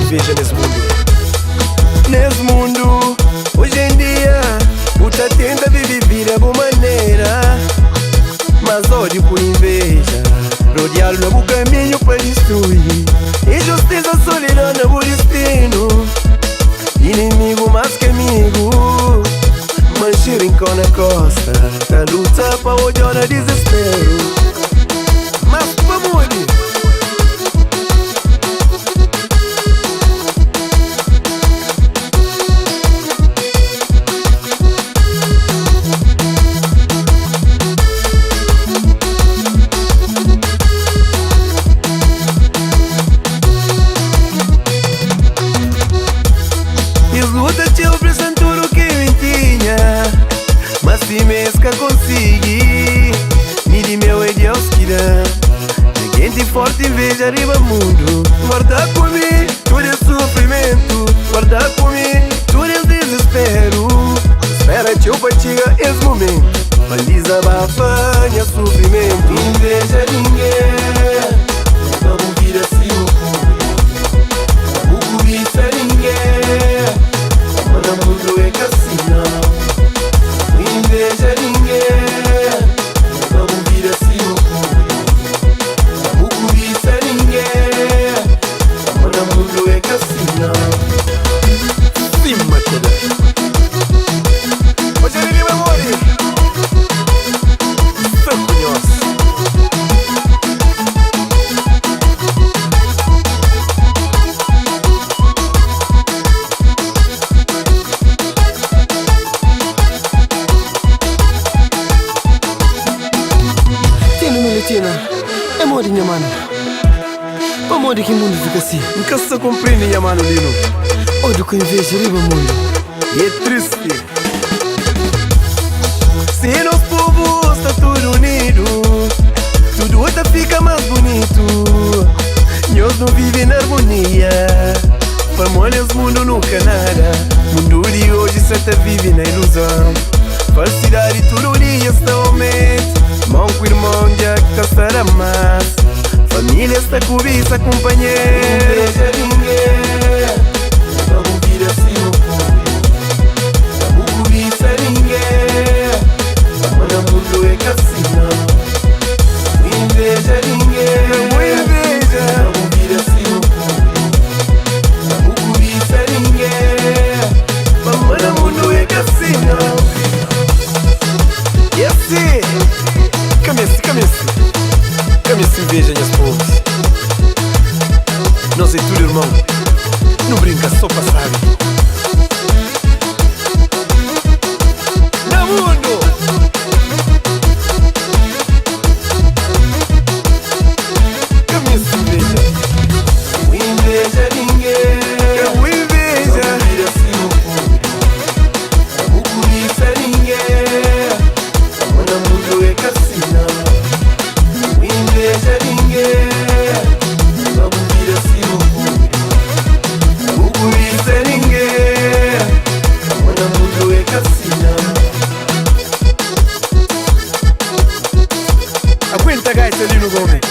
Inveja nesse mundo, hoje em dia, muita tenta viver de boa maneira, mas ódio por inveja, rodeá-lo no caminho para destruir. Injustiça, solidão no destino, inimigo mais que amigo, manche rincão na costa, tá luta para odiar no desespero. Mas vamos ali. Mas se mesca consegui, me di meu é Deus que dá. Ninguém de forte inveja arriba mundo. Guarda comigo todo esse sofrimento, guarda comigo todo esse desespero. Espera teu para chegar esse momento, baliza bafanha sofrimento. Inveja ninguém, vamos vir assim o mundo. O cubista ninguém, mas o mundo é cassino. Inveja ninguém, vamos vir assim o mundo. O cubista ninguém, mas o mundo é cassino. Sim, Matilda. Hoje ele vai morrer. Foi cunhoso. É morinha, mano. O modo que o mundo fica assim. Nunca se compreende, minha mano, Lino. Ódio com inveja, riba mundo. E é triste. Se nos povos está tudo unido, tudo outra fica mais bonito. Nós não vivem na harmonia. Famolhas mundo nunca nada. Mundo de hoje certa vive na ilusão. Falsidade todo dia está aumento. Mão com irmão já que está mais. Família está cobiça, companheiro. Inveja ninguém, vamos vir assim o mundo. O cobiça ninguém, mas o mundo é cassino. Inveja ninguém, vamos vir assim o mundo. O cobiça ninguém, mas o mundo é cassino. E assim, Came-se inveja, minhas povos. Nós é tudo irmão. Não brinca, só passar. No mundo. Came-se inveja. Inveja ninguém. Eu inveja. Vira assim o mundo. O cobiça ninguém. Mas o mundo é cassino. Inveja ninguém, vamos vir assim o mundo. O cobiça ninguém, mas o mundo é cassino. Aguenta a gaita ali no Gomes.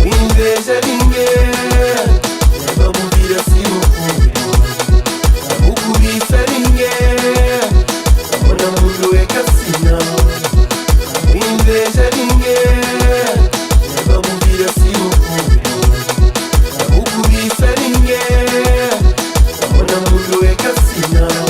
Inveja ninguém, vamos vir assim o mundo. O cobiça ninguém, mas o mundo é cassino. Inveja ninguém, vamos vir assim o mundo. O cobiça ninguém, mas o mundo é cassino.